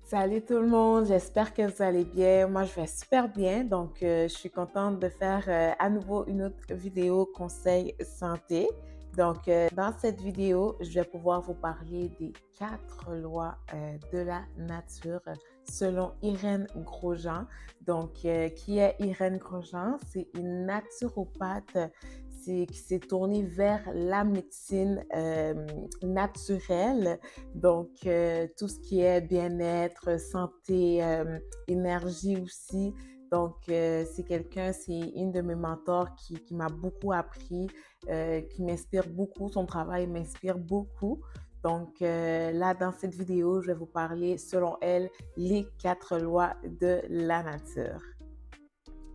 Salut tout le monde, j'espère que vous allez bien. Moi, je vais super bien. Je suis contente de faire à nouveau une autre vidéo conseil santé. Dans cette vidéo, je vais pouvoir vous parler des 4 lois de la nature selon Irène Grosjean. Qui est Irène Grosjean? C'est une naturopathe qui s'est tournée vers la médecine naturelle tout ce qui est bien-être, santé, énergie aussi. C'est une de mes mentors qui m'a beaucoup appris, qui m'inspire beaucoup. Son travail m'inspire beaucoup. Là, dans cette vidéo, je vais vous parler, selon elle, les 4 lois de la nature.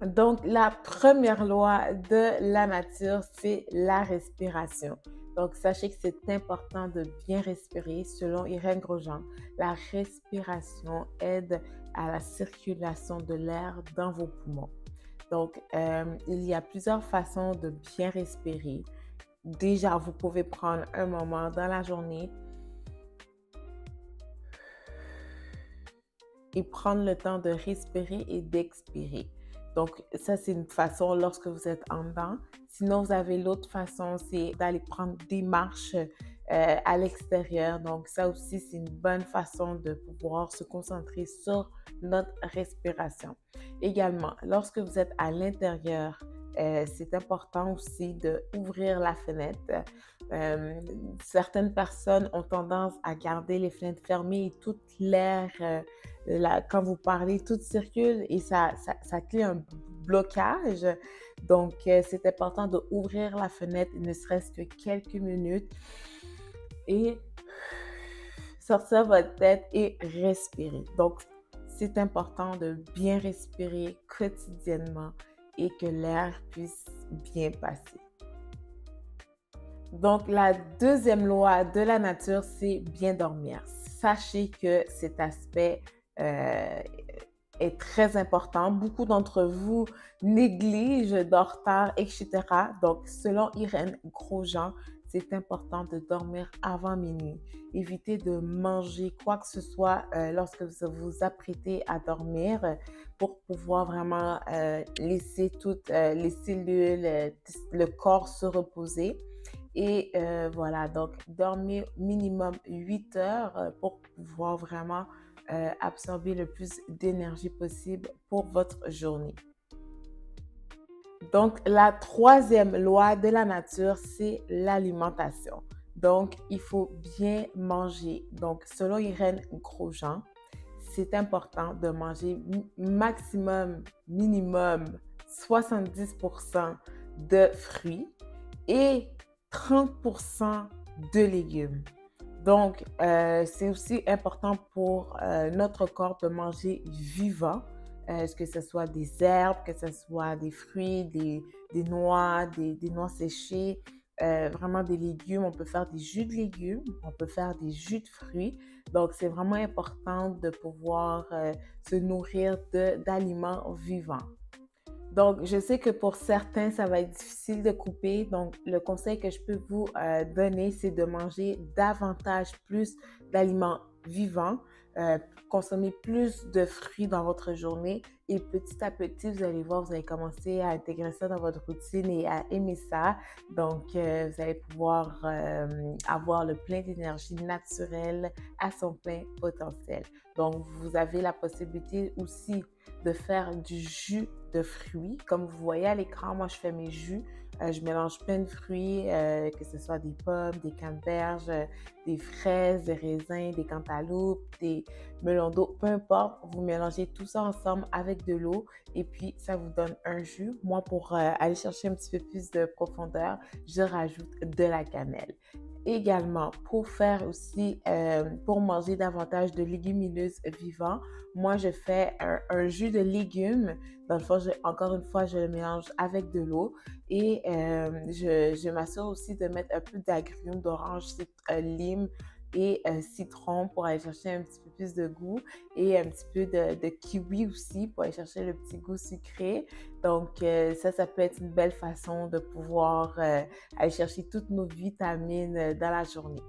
Donc, la première loi de la nature, c'est la respiration. Donc, sachez que c'est important de bien respirer. Selon Irène Grosjean, la respiration aide à la circulation de l'air dans vos poumons. Il y a plusieurs façons de bien respirer. Déjà, vous pouvez prendre un moment dans la journée et prendre le temps de respirer et d'expirer. Donc, ça, c'est une façon lorsque vous êtes en dedans. Sinon, vous avez l'autre façon, c'est d'aller prendre des marches à l'extérieur. Donc, ça aussi, c'est une bonne façon de pouvoir se concentrer sur notre respiration. Également, lorsque vous êtes à l'intérieur, c'est important aussi d'ouvrir la fenêtre. Certaines personnes ont tendance à garder les fenêtres fermées et toute l'air quand vous parlez, tout circule et ça crée un blocage. C'est important d'ouvrir la fenêtre, ne serait-ce que quelques minutes et sortir votre tête et respirer. Donc, c'est important de bien respirer quotidiennement et que l'air puisse bien passer. Donc, la deuxième loi de la nature, c'est bien dormir. Sachez que cet aspect est très important. Beaucoup d'entre vous négligent, dorment tard, etc. Donc, selon Irène Grosjean, c'est important de dormir avant minuit. Évitez de manger quoi que ce soit lorsque vous vous apprêtez à dormir pour pouvoir vraiment laisser toutes les cellules, le corps se reposer. Voilà, donc dormir minimum 8 heures pour pouvoir vraiment absorber le plus d'énergie possible pour votre journée. Donc, la troisième loi de la nature, c'est l'alimentation. Donc, il faut bien manger. Donc, selon Irène Grosjean, c'est important de manger minimum 70% de fruits et 30% de légumes. Donc, c'est aussi important pour notre corps de manger vivant, que ce soit des herbes, que ce soit des fruits, des noix, des noix séchées, vraiment des légumes. On peut faire des jus de légumes, on peut faire des jus de fruits. Donc, c'est vraiment important de pouvoir se nourrir d'aliments vivants. Donc, je sais que pour certains, ça va être difficile de couper. Donc, le conseil que je peux vous donner, c'est de manger davantage plus d'aliments vivants, consommer plus de fruits dans votre journée et petit à petit, vous allez voir, vous allez commencer à intégrer ça dans votre routine et à aimer ça. Vous allez pouvoir avoir le plein d'énergie naturelle à son plein potentiel. Donc, vous avez la possibilité aussi de faire du jus de fruits. Comme vous voyez à l'écran, moi, je fais mes jus. Je mélange plein de fruits, que ce soit des pommes, des canneberges, des fraises, des raisins, des cantaloupes, des melons d'eau, peu importe. Vous mélangez tout ça ensemble avec de l'eau et puis ça vous donne un jus. Moi, pour aller chercher un petit peu plus de profondeur, je rajoute de la cannelle. Également, pour manger davantage de légumineuses vivantes, moi, je fais un jus de légumes. Dans le fond, encore une fois, je le mélange avec de l'eau et je m'assure aussi de mettre un peu d'agrumes, d'orange, lime et citron pour aller chercher un petit peu plus de goût et un petit peu de kiwi aussi pour aller chercher le petit goût sucré. Ça peut être une belle façon de pouvoir aller chercher toutes nos vitamines dans la journée.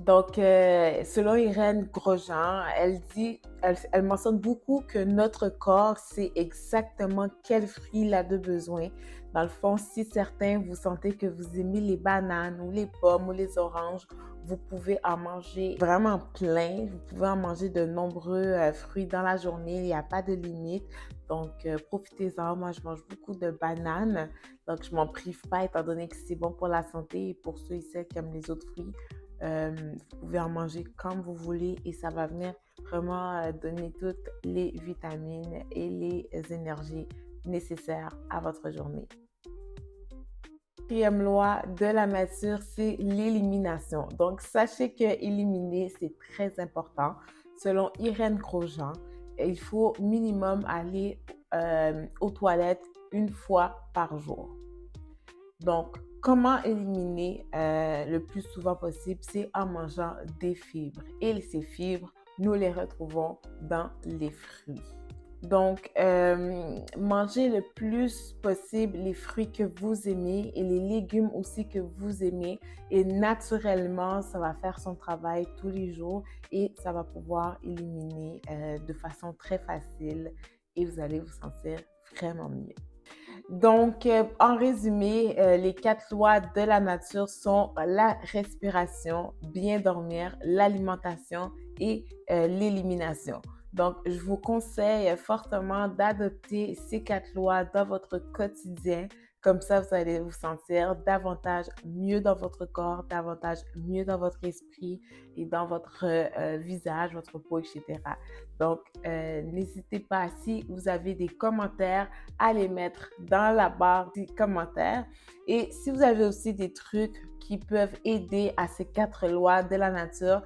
Donc, selon Irène Grosjean, elle mentionne beaucoup que notre corps sait exactement quel fruit il a de besoin. Dans le fond, si certains vous sentez que vous aimez les bananes ou les pommes ou les oranges, vous pouvez en manger vraiment plein. Vous pouvez en manger de nombreux fruits dans la journée. Il n'y a pas de limite. Donc, profitez-en. Moi, je mange beaucoup de bananes. Donc, je m'en prive pas étant donné que c'est bon pour la santé et pour ceux et celles qui aiment les autres fruits. Vous pouvez en manger comme vous voulez et ça va venir vraiment donner toutes les vitamines et les énergies nécessaires à votre journée. Quatrième loi de la nature, c'est l'élimination. Donc, sachez que éliminer, c'est très important. Selon Irène Grosjean, il faut minimum aller aux toilettes une fois par jour. Donc, comment éliminer le plus souvent possible? C'est en mangeant des fibres. Et ces fibres, nous les retrouvons dans les fruits. Donc, mangez le plus possible les fruits que vous aimez et les légumes aussi que vous aimez. Et naturellement, ça va faire son travail tous les jours et ça va pouvoir éliminer de façon très facile et vous allez vous sentir vraiment mieux. Donc, en résumé, les 4 lois de la nature sont la respiration, bien dormir, l'alimentation et l'élimination. Donc, je vous conseille fortement d'adopter ces 4 lois dans votre quotidien. Comme ça, vous allez vous sentir davantage mieux dans votre corps, davantage mieux dans votre esprit et dans votre visage, votre peau, etc. Donc, n'hésitez pas, si vous avez des commentaires, à les mettre dans la barre des commentaires. Et si vous avez aussi des trucs qui peuvent aider à ces 4 lois de la nature,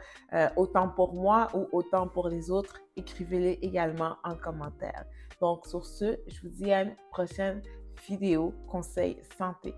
autant pour moi ou autant pour les autres, écrivez-les également en commentaire. Donc, sur ce, je vous dis à une prochaine vidéo conseil santé.